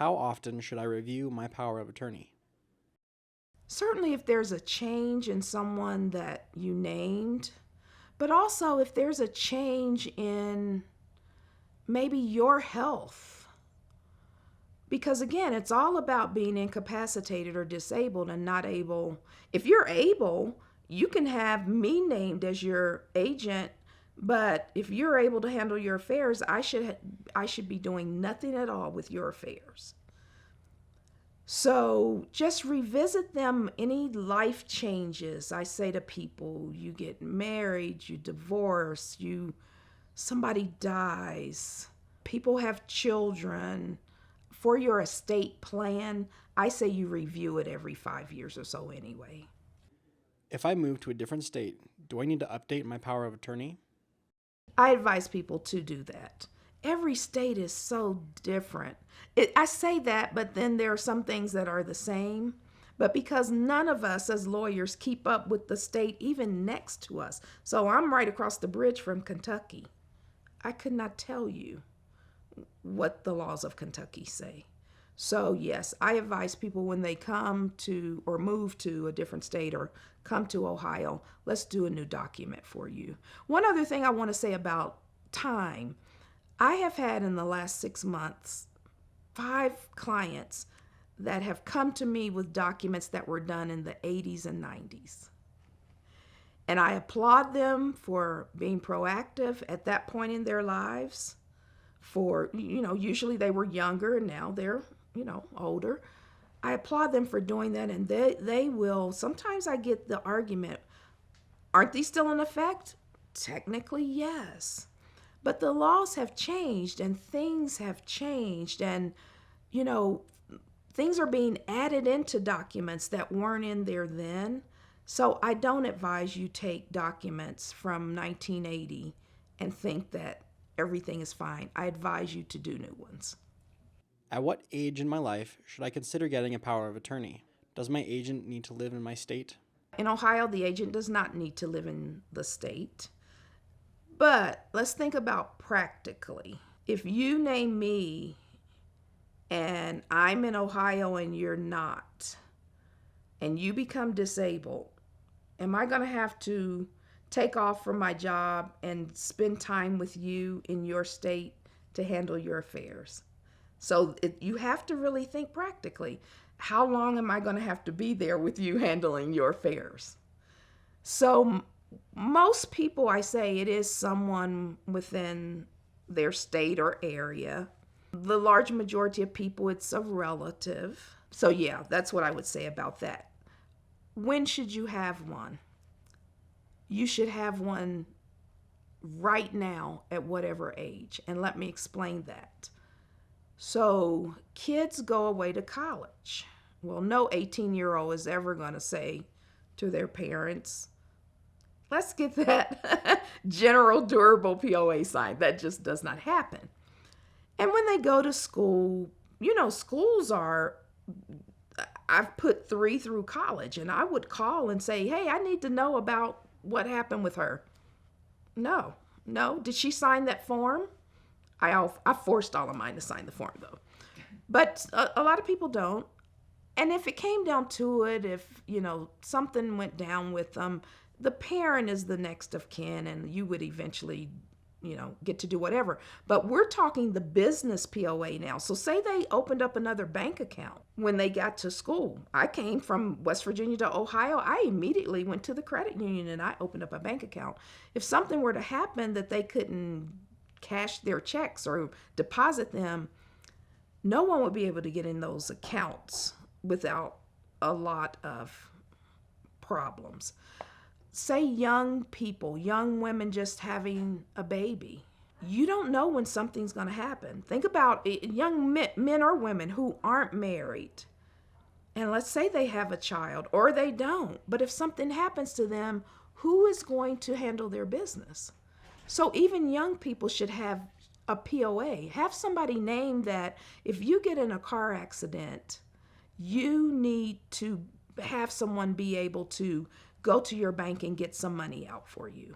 How often should I review my power of attorney? Certainly if there's a change in someone that you named, but also if there's a change in maybe your health. Because again, it's all about being incapacitated or disabled and not able. If you're able, you can have me named as your agent, but if you're able to handle your affairs, I should be doing nothing at all with your affairs. So just revisit them, any life changes. I say to people, you get married, you divorce, somebody dies, people have children. For your estate plan, I say you review it every 5 years or so anyway. If I move to a different state, do I need to update my power of attorney? I advise people to do that. Every state is so different. I say that, but then there are some things that are the same. But because none of us as lawyers keep up with the state even next to us. So I'm right across the bridge from Kentucky. I could not tell you what the laws of Kentucky say. So yes, I advise people when they come to or move to a different state or come to Ohio, let's do a new document for you. One other thing I want to say about time. I have had in the last 6 months 5 clients that have come to me with documents that were done in the 80s and 90s. And I applaud them for being proactive at that point in their lives. For, usually they were younger and now they're, older. I applaud them for doing that, and they will, sometimes I get the argument, aren't these still in effect? Technically, yes. But the laws have changed and things have changed, and, things are being added into documents that weren't in there then. So I don't advise you take documents from 1980 and think that everything is fine. I advise you to do new ones. At what age in my life should I consider getting a power of attorney? Does my agent need to live in my state? In Ohio, the agent does not need to live in the state. But let's think about practically. If you name me and I'm in Ohio and you're not, and you become disabled, am I going to have to take off from my job and spend time with you in your state to handle your affairs? So you have to really think practically. How long am I going to have to be there with you handling your affairs? So most people, I say, it is someone within their state or area. The large majority of people, it's a relative. So yeah, that's what I would say about that. When should you have one? You should have one right now at whatever age. And let me explain that. So kids go away to college. Well, no 18-year-old is ever going to say to their parents, let's get that general durable POA signed. That just does not happen. And when they go to school, schools are, I've put 3 through college, and I would call and say, hey, I need to know about what happened with her. No. Did she sign that form? I forced all of mine to sign the form, though. But a lot of people don't. And if it came down to it, if, something went down with them, the parent is the next of kin, and you would eventually, get to do whatever. But we're talking the business POA now. So say they opened up another bank account when they got to school. I came from West Virginia to Ohio. I immediately went to the credit union and I opened up a bank account. If something were to happen that they couldn't cash their checks or deposit them, no one would be able to get in those accounts without a lot of problems. Say young people, young women just having a baby. You don't know when something's going to happen. Think about young men or women who aren't married. And let's say they have a child or they don't. But if something happens to them, who is going to handle their business? So even young people should have a POA. Have somebody named that if you get in a car accident, you need to have someone be able to go to your bank and get some money out for you.